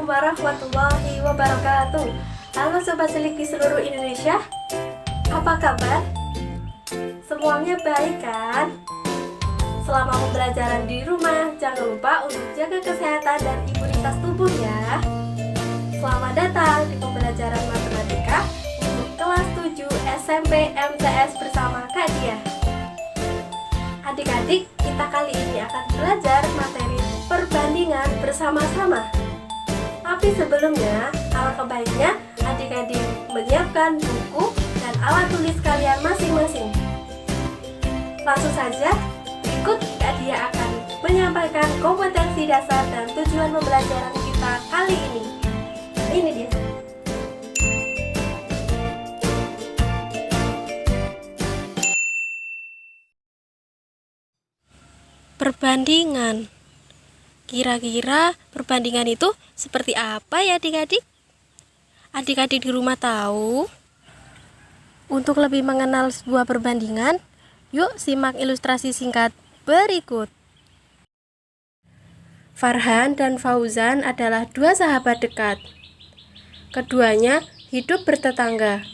warahmatullahi wabarakatuh. Halo Sobat Cilik di seluruh Indonesia, apa kabar? Semuanya baik kan? Selama pembelajaran di rumah, jangan lupa untuk jaga kesehatan dan imunitas tubuh ya. Selamat datang di pembelajaran matematika untuk kelas 7 SMP MTS bersama Kak Dia. Adik-adik, kita kali ini akan belajar materi perbandingan bersama-sama. Tapi sebelumnya, alangkah baiknya adik-adik menyiapkan buku dan alat tulis kalian masing-masing. Langsung saja, ikut Kak Dia akan menyampaikan kompetensi dasar dan tujuan pembelajaran kita kali ini. Ini dia. Perbandingan. Kira-kira perbandingan itu seperti apa ya adik-adik? Adik-adik di rumah tahu? Untuk lebih mengenal sebuah perbandingan, yuk simak ilustrasi singkat berikut. Farhan dan Fauzan adalah dua sahabat dekat. Keduanya hidup bertetangga.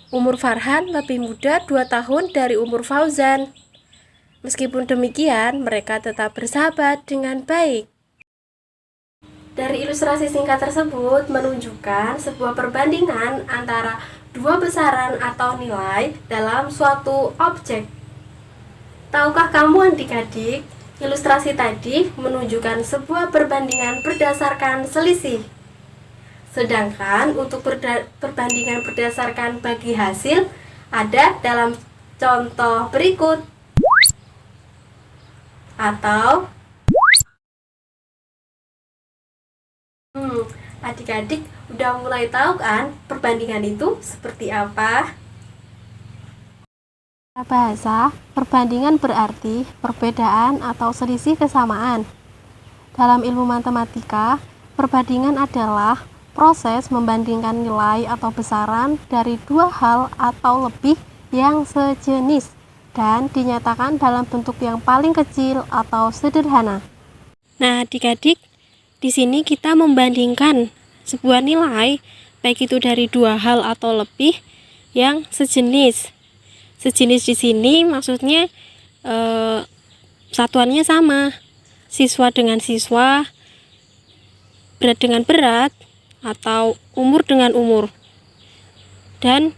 Umur Farhan lebih muda 2 tahun dari umur Fauzan. Meskipun demikian, mereka tetap bersahabat dengan baik. Dari ilustrasi singkat tersebut menunjukkan sebuah perbandingan antara dua besaran atau nilai dalam suatu objek. Tahukah kamu adik-adik, ilustrasi tadi menunjukkan sebuah perbandingan berdasarkan selisih. Sedangkan untuk perbandingan berdasarkan bagi hasil ada dalam contoh berikut. Atau adik-adik udah mulai tahu kan perbandingan itu seperti apa? Bahasa, perbandingan berarti perbedaan atau selisih kesamaan. Dalam ilmu matematika, perbandingan adalah proses membandingkan nilai atau besaran dari dua hal atau lebih yang sejenis dan dinyatakan dalam bentuk yang paling kecil atau sederhana. Nah, adik-adik, di sini kita membandingkan sebuah nilai, baik itu dari dua hal atau lebih yang sejenis. Sejenis di sini maksudnya satuannya sama, siswa dengan siswa, berat dengan berat, atau umur dengan umur, dan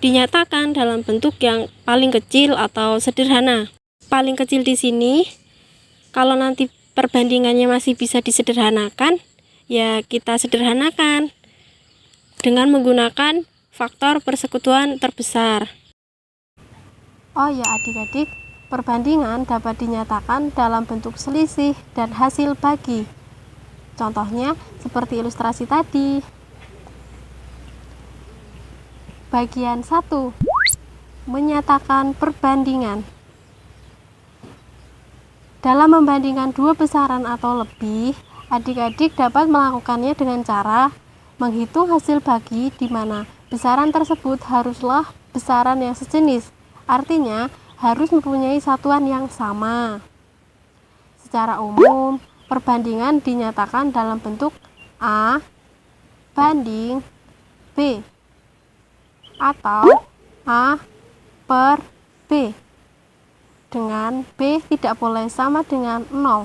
dinyatakan dalam bentuk yang paling kecil atau sederhana. Paling kecil di sini, kalau nanti perbandingannya masih bisa disederhanakan, ya kita sederhanakan dengan menggunakan faktor persekutuan terbesar. Oh ya adik-adik, perbandingan dapat dinyatakan dalam bentuk selisih dan hasil bagi. Contohnya seperti ilustrasi tadi. Bagian 1. Menyatakan perbandingan. Dalam membandingkan dua besaran atau lebih, adik-adik dapat melakukannya dengan cara menghitung hasil bagi di mana besaran tersebut haruslah besaran yang sejenis. Artinya, harus mempunyai satuan yang sama. Secara umum, perbandingan dinyatakan dalam bentuk A banding B atau A per B, dengan B tidak boleh sama dengan 0.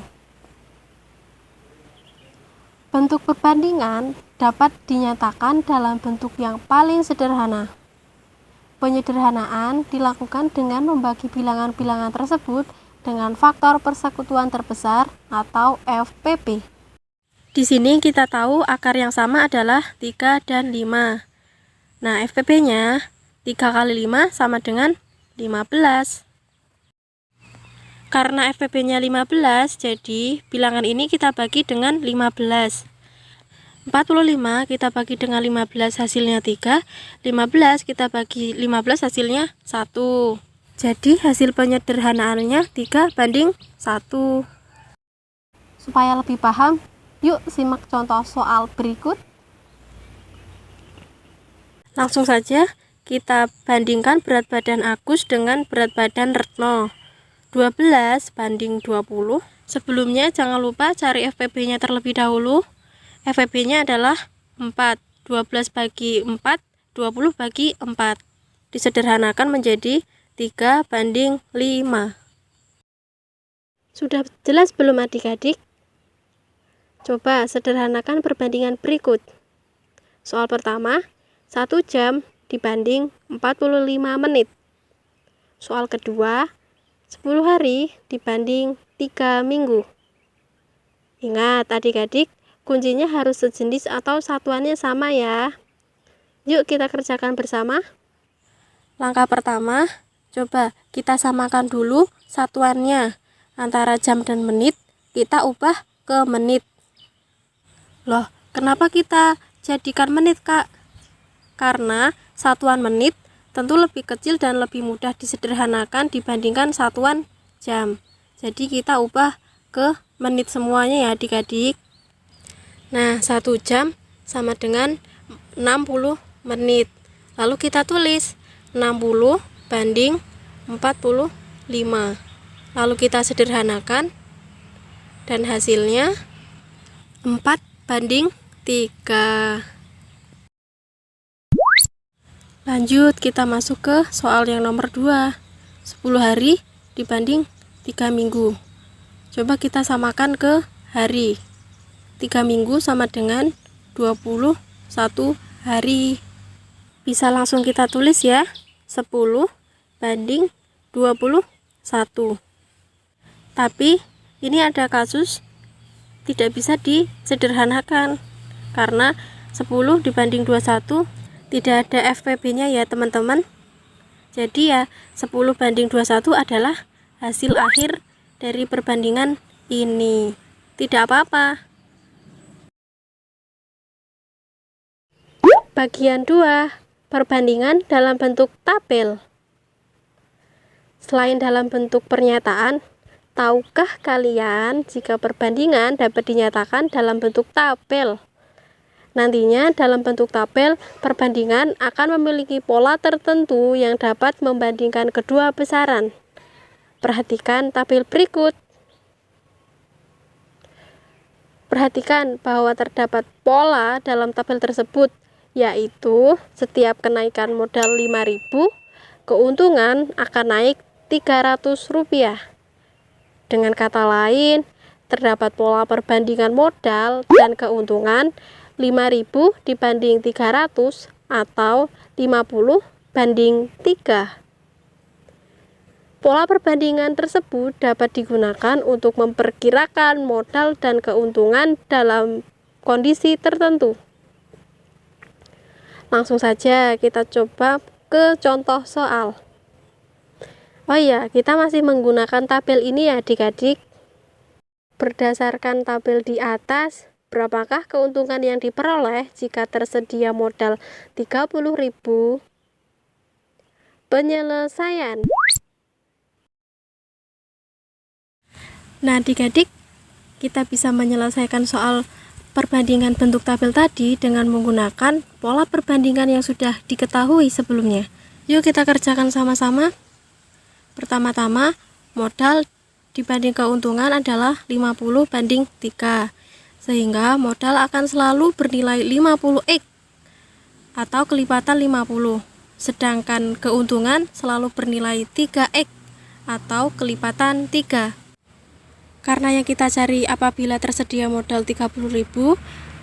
Bentuk perbandingan dapat dinyatakan dalam bentuk yang paling sederhana. Penyederhanaan dilakukan dengan membagi bilangan-bilangan tersebut dengan faktor persekutuan terbesar atau FPP. Di sini kita tahu akar yang sama adalah 3 dan 5. Nah, FPP-nya 3 kali 5 sama dengan 15. Karena FPP-nya 15, jadi bilangan ini kita bagi dengan 15. 45 kita bagi dengan 15 hasilnya 3. 15 kita bagi 15 hasilnya 1. Jadi hasil penyederhanaannya 3 banding 1. Supaya lebih paham, yuk simak contoh soal berikut. Langsung saja kita bandingkan berat badan Agus dengan berat badan Retno. 12 banding 20. Sebelumnya jangan lupa cari FPP-nya terlebih dahulu. FEB-nya adalah 4. 12 bagi 4, 20 bagi 4. Disederhanakan menjadi 3:5. Sudah jelas belum adik-adik? Coba sederhanakan perbandingan berikut. Soal pertama, 1 jam dibanding 45 menit. Soal kedua, 10 hari dibanding 3 minggu. Ingat adik-adik, kuncinya harus sejenis atau satuannya sama ya. Yuk kita kerjakan bersama. Langkah pertama, coba kita samakan dulu satuannya. Antara jam dan menit, kita ubah ke menit. Loh, kenapa kita jadikan menit, Kak? Karena satuan menit tentu lebih kecil dan lebih mudah disederhanakan dibandingkan satuan jam. Jadi kita ubah ke menit semuanya ya adik-adik. Nah, 1 jam sama dengan 60 menit. Lalu kita tulis 60 banding 45. Lalu kita sederhanakan dan hasilnya 4:3. Lanjut, kita masuk ke soal yang nomor 2. 10 hari dibanding 3 minggu. Coba kita samakan ke hari. 3 minggu sama dengan 21 hari. Bisa langsung kita tulis ya. 10 banding 21. Tapi ini ada kasus tidak bisa disederhanakan. Karena 10 dibanding 21 tidak ada FPB-nya ya teman-teman. Jadi ya 10 banding 21 adalah hasil akhir dari perbandingan ini. Tidak apa-apa. Bagian 2, perbandingan dalam bentuk tabel. Selain dalam bentuk pernyataan, tahukah kalian jika perbandingan dapat dinyatakan dalam bentuk tabel? Nantinya dalam bentuk tabel, perbandingan akan memiliki pola tertentu yang dapat membandingkan kedua besaran. Perhatikan tabel berikut. Perhatikan bahwa terdapat pola dalam tabel tersebut, yaitu setiap kenaikan modal 5.000, keuntungan akan naik Rp300. Dengan kata lain, terdapat pola perbandingan modal dan keuntungan 5.000 dibanding 300 atau 50:3. Pola perbandingan tersebut dapat digunakan untuk memperkirakan modal dan keuntungan dalam kondisi tertentu. Langsung saja kita coba ke contoh soal. Oh iya, kita masih menggunakan tabel ini ya adik-adik. Berdasarkan tabel di atas, berapakah keuntungan yang diperoleh jika tersedia modal 30.000? Penyelesaian. Nah adik-adik, kita bisa menyelesaikan soal perbandingan bentuk tabel tadi dengan menggunakan pola perbandingan yang sudah diketahui sebelumnya. Yuk kita kerjakan sama-sama. Pertama-tama, modal dibanding keuntungan adalah 50:3. Sehingga modal akan selalu bernilai 50x atau kelipatan 50. Sedangkan keuntungan selalu bernilai 3x atau kelipatan 3. Karena yang kita cari apabila tersedia modal 30.000,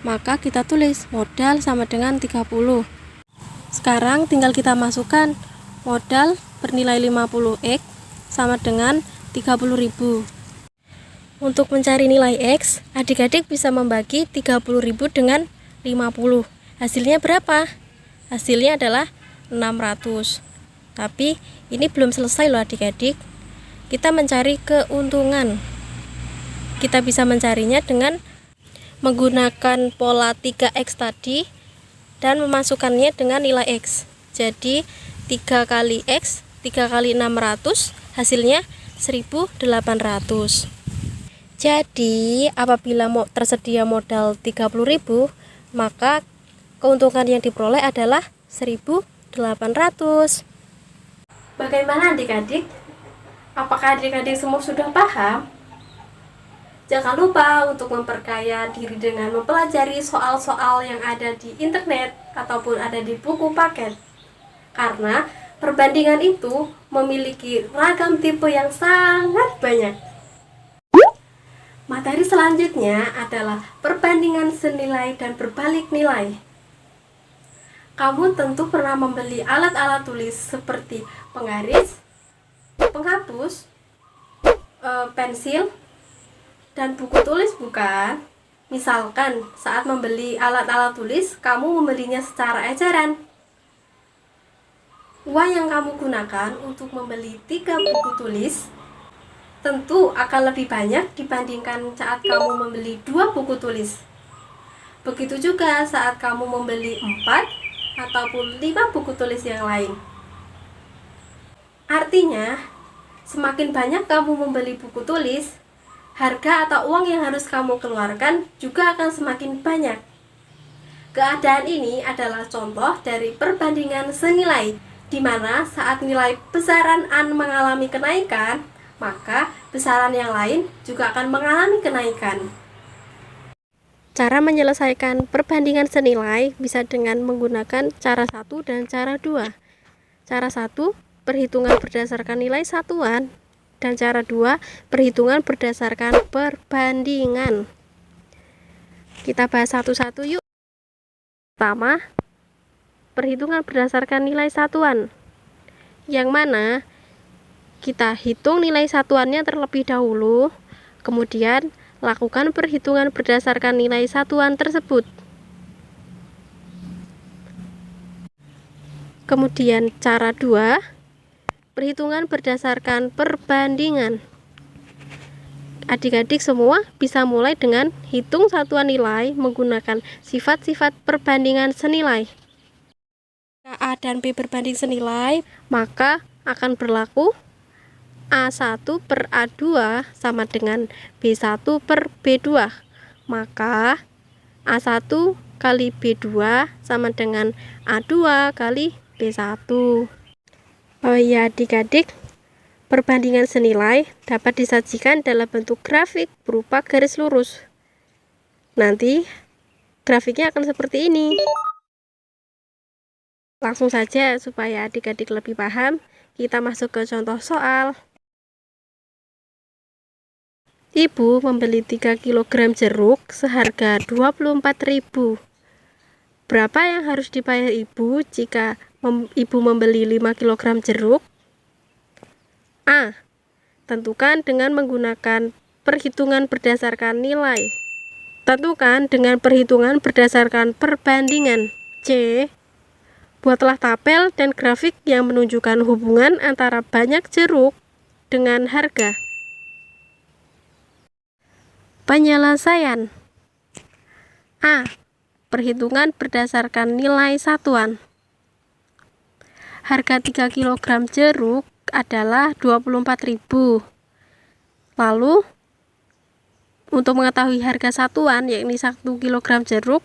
maka kita tulis modal sama dengan 30. Sekarang tinggal kita masukkan modal bernilai 50x sama dengan 30.000. Untuk mencari nilai X, adik-adik bisa membagi 30.000 dengan 50. Hasilnya berapa? Hasilnya adalah 600. Tapi ini belum selesai loh adik-adik. Kita mencari keuntungan. Kita bisa mencarinya dengan menggunakan pola 3x tadi dan memasukkannya dengan nilai X. Jadi 3 kali X, 3 kali 600, hasilnya 1.800. Jadi apabila tersedia modal 30.000, maka keuntungan yang diperoleh adalah 1.800. Bagaimana adik-adik? Apakah adik-adik semua sudah paham? Jangan lupa untuk memperkaya diri dengan mempelajari soal-soal yang ada di internet ataupun ada di buku paket. Karena perbandingan itu memiliki ragam tipe yang sangat banyak. Materi selanjutnya adalah perbandingan senilai dan berbalik nilai. Kamu tentu pernah membeli alat-alat tulis seperti penggaris, penghapus, pensil, dan buku tulis, bukan? Misalkan saat membeli alat-alat tulis, kamu membelinya secara eceran. Uang yang kamu gunakan untuk membeli 3 buku tulis tentu akan lebih banyak dibandingkan saat kamu membeli 2 buku tulis. Begitu juga saat kamu membeli 4 ataupun 5 buku tulis yang lain. Artinya, semakin banyak kamu membeli buku tulis, harga atau uang yang harus kamu keluarkan juga akan semakin banyak. Keadaan ini adalah contoh dari perbandingan senilai, di mana saat nilai besaran A mengalami kenaikan, maka besaran yang lain juga akan mengalami kenaikan. Cara menyelesaikan perbandingan senilai bisa dengan menggunakan cara 1 dan cara 2. Cara 1, perhitungan berdasarkan nilai satuan. Dan cara 2, perhitungan berdasarkan perbandingan. Kita bahas satu-satu yuk. Pertama, perhitungan berdasarkan nilai satuan, yang mana kita hitung nilai satuannya terlebih dahulu, kemudian lakukan perhitungan berdasarkan nilai satuan tersebut. Kemudian cara 2, perhitungan berdasarkan perbandingan. Adik-adik semua bisa mulai dengan hitung satuan nilai menggunakan sifat-sifat perbandingan senilai. Jika A dan B berbanding senilai, maka akan berlaku A1 per A2 sama dengan B1 per B2. Maka A1 kali B2 sama dengan A2 kali B1. Oh iya adik-adik, perbandingan senilai dapat disajikan dalam bentuk grafik berupa garis lurus. Nanti grafiknya akan seperti ini. Langsung saja supaya adik-adik lebih paham, kita masuk ke contoh soal. Ibu membeli 3 kg jeruk seharga 24.000. Berapa yang harus dibayar ibu jika ibu membeli 5 kg jeruk? A. Tentukan dengan menggunakan perhitungan berdasarkan nilai. Tentukan dengan perhitungan berdasarkan perbandingan. C. Buatlah tabel dan grafik yang menunjukkan hubungan antara banyak jeruk dengan harga. Penyelesaian. A. Perhitungan berdasarkan nilai satuan. Harga 3 kg jeruk adalah 24.000. Lalu, untuk mengetahui harga satuan, yakni 1 kg jeruk,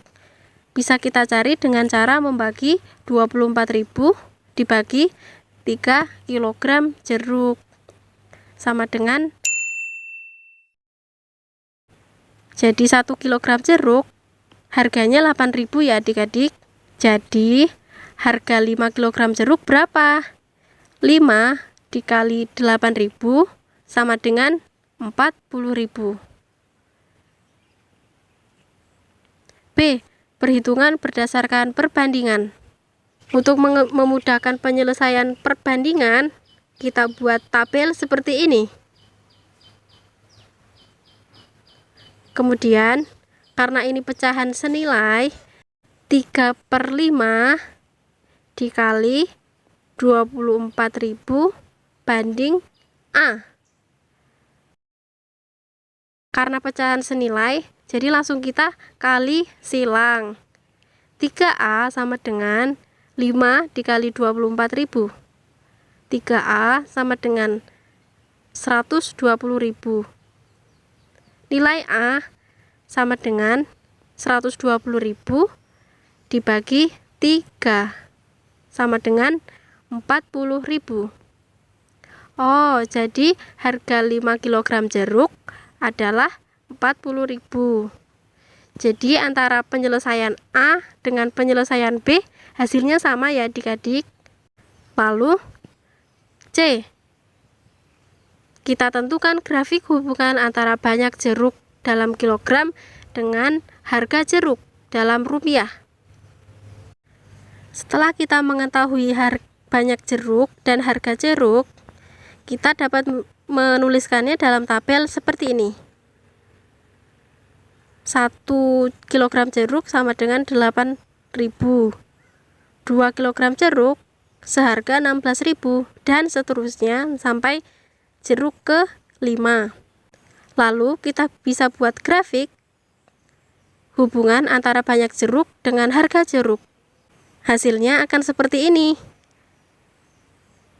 bisa kita cari dengan cara membagi 24.000 dibagi 3 kg jeruk. Sama dengan, jadi 1 kg jeruk harganya 8.000 ya adik-adik. Jadi harga 5 kg jeruk berapa? 5 dikali 8.000 sama dengan 40.000. B. Perhitungan berdasarkan perbandingan. Untuk memudahkan penyelesaian perbandingan, kita buat tabel seperti ini. Kemudian, karena ini pecahan senilai, 3/5 dikali 24.000 banding A. Karena pecahan senilai, jadi langsung kita kali silang. 3A sama dengan 5 dikali 24.000. 3A sama dengan 120.000. Nilai A sama dengan 120.000 dibagi 3 sama dengan 40.000. Oh, jadi harga 5 kg jeruk adalah 40.000. Jadi antara penyelesaian A dengan penyelesaian B hasilnya sama ya adik-adik. Lalu C, kita tentukan grafik hubungan antara banyak jeruk dalam kilogram dengan harga jeruk dalam rupiah. Setelah kita mengetahui banyak jeruk dan harga jeruk, kita dapat menuliskannya dalam tabel seperti ini. 1 kg jeruk sama dengan 8.000. 2 kg jeruk seharga 16.000 dan seterusnya sampai jeruk ke 5. Lalu kita bisa buat grafik hubungan antara banyak jeruk dengan harga jeruk. Hasilnya akan seperti ini.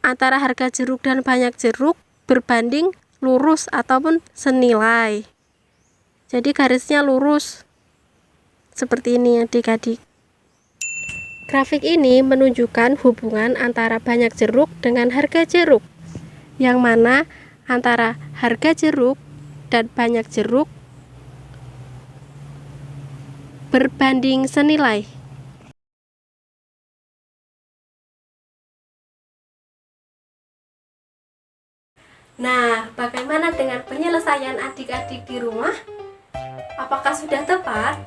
Antara harga jeruk dan banyak jeruk berbanding lurus ataupun senilai. Jadi garisnya lurus seperti ini adik-adik. Grafik ini menunjukkan hubungan antara banyak jeruk dengan harga jeruk, yang mana antara harga jeruk dan banyak jeruk berbanding senilai. Nah, bagaimana dengan penyelesaian adik-adik di rumah? Apakah sudah tepat?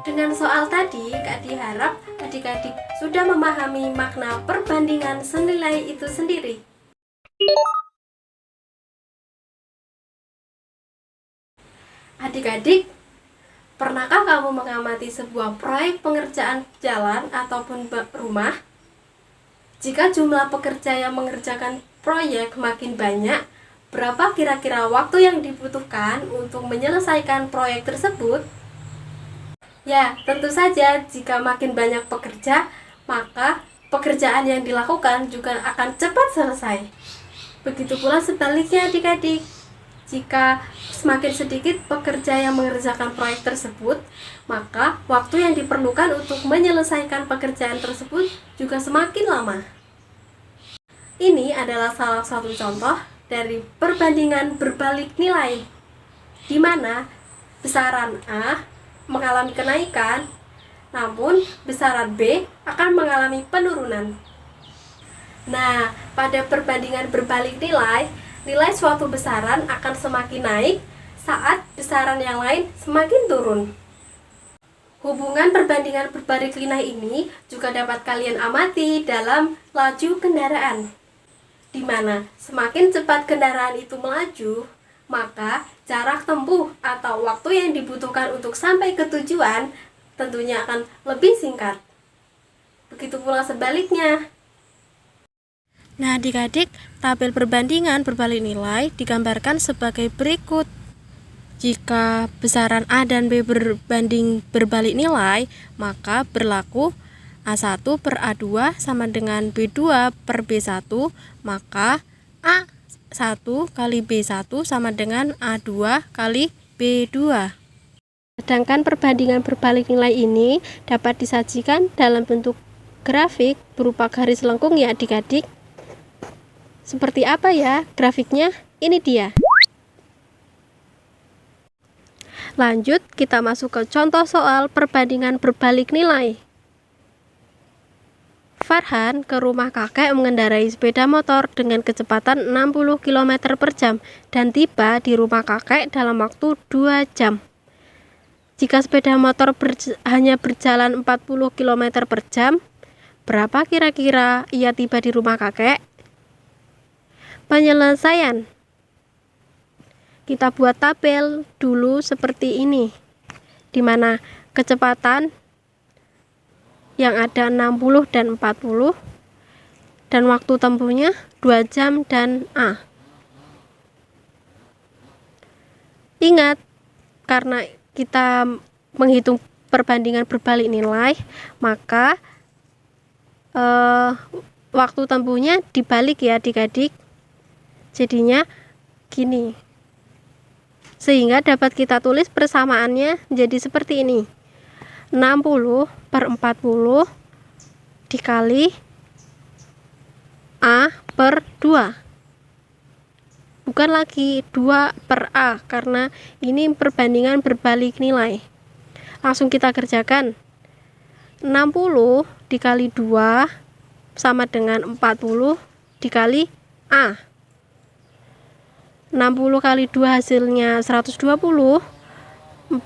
Dengan soal tadi, Kak Di harap adik-adik sudah memahami makna perbandingan senilai itu sendiri. Adik-adik, pernahkah kamu mengamati sebuah proyek pengerjaan jalan ataupun rumah? Jika jumlah pekerja yang mengerjakan proyek makin banyak, berapa kira-kira waktu yang dibutuhkan untuk menyelesaikan proyek tersebut? Ya, tentu saja jika makin banyak pekerja, maka pekerjaan yang dilakukan juga akan cepat selesai. Begitu pula sebaliknya adik-adik. Jika semakin sedikit pekerja yang mengerjakan proyek tersebut, maka waktu yang diperlukan untuk menyelesaikan pekerjaan tersebut juga semakin lama. Ini adalah salah satu contoh dari perbandingan berbalik nilai, di mana besaran A mengalami kenaikan, namun besaran B akan mengalami penurunan. Nah, pada perbandingan berbalik nilai, nilai suatu besaran akan semakin naik saat besaran yang lain semakin turun. Hubungan perbandingan berbalik nilai ini juga dapat kalian amati dalam laju kendaraan, di mana semakin cepat kendaraan itu melaju, maka jarak tempuh atau waktu yang dibutuhkan untuk sampai ke tujuan tentunya akan lebih singkat. Begitu pula sebaliknya. Nah, adik-adik, tabel perbandingan berbalik nilai digambarkan sebagai berikut. Jika besaran A dan B berbanding berbalik nilai, maka berlaku A1 per A2 sama dengan B2 per B1, maka A1 kali B1 sama dengan A2 kali B2. Sedangkan perbandingan berbalik nilai ini dapat disajikan dalam bentuk grafik berupa garis lengkung ya adik-adik. Seperti apa ya grafiknya? Ini dia. Lanjut, kita masuk ke contoh soal perbandingan berbalik nilai. Farhan ke rumah kakek mengendarai sepeda motor dengan kecepatan 60 km per jam dan tiba di rumah kakek dalam waktu 2 jam. Jika sepeda motor hanya berjalan 40 km per jam, berapa kira-kira ia tiba di rumah kakek? Penyelesaian. Kita buat tabel dulu seperti ini, di mana kecepatan yang ada 60 dan 40 dan waktu tempuhnya 2 jam dan A. Ingat, karena kita menghitung perbandingan berbalik nilai, maka waktu tempuhnya dibalik ya adik-adik. Jadinya gini. Sehingga dapat kita tulis persamaannya jadi seperti ini. 60 per 40 dikali A per 2. bukan lagi 2 per A, karena ini perbandingan berbalik nilai. Langsung kita kerjakan. 60 dikali 2 sama dengan 40 dikali A. 60 kali 2 hasilnya 120. 40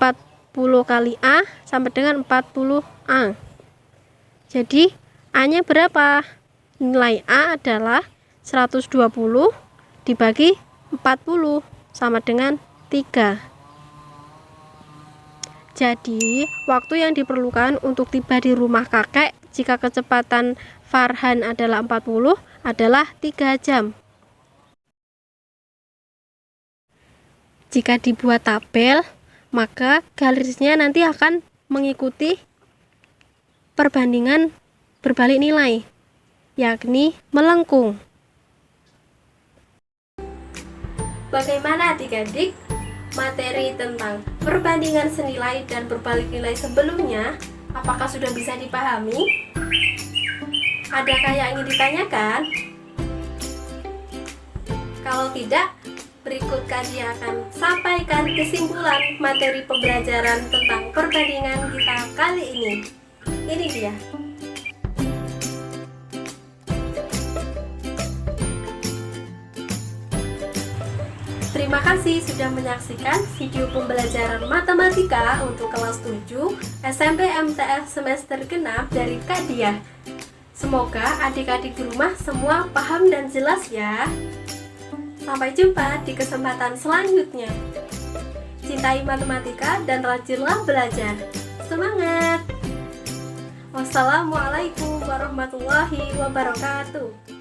kali A sama dengan 40A. Jadi A-nya berapa? Nilai A adalah 120 dibagi 40 sama dengan 3. Jadi, waktu yang diperlukan untuk tiba di rumah kakek jika kecepatan Farhan adalah 40 adalah 3 jam. Jika dibuat tabel, maka garisnya nanti akan mengikuti perbandingan berbalik nilai, yakni melengkung. Bagaimana adik-adik? Materi tentang perbandingan senilai dan berbalik nilai sebelumnya, apakah sudah bisa dipahami? Adakah yang ingin ditanyakan? Kalau tidak, berikut Kadia akan sampaikan kesimpulan materi pembelajaran tentang perbandingan kita kali ini. Ini dia. Terima kasih sudah menyaksikan video pembelajaran matematika untuk kelas 7 SMP MTS semester genap dari Kadia. Semoga adik-adik di rumah semua paham dan jelas ya. Sampai jumpa di kesempatan selanjutnya. Cintai matematika dan rajinlah belajar. Semangat! Wassalamualaikum warahmatullahi wabarakatuh.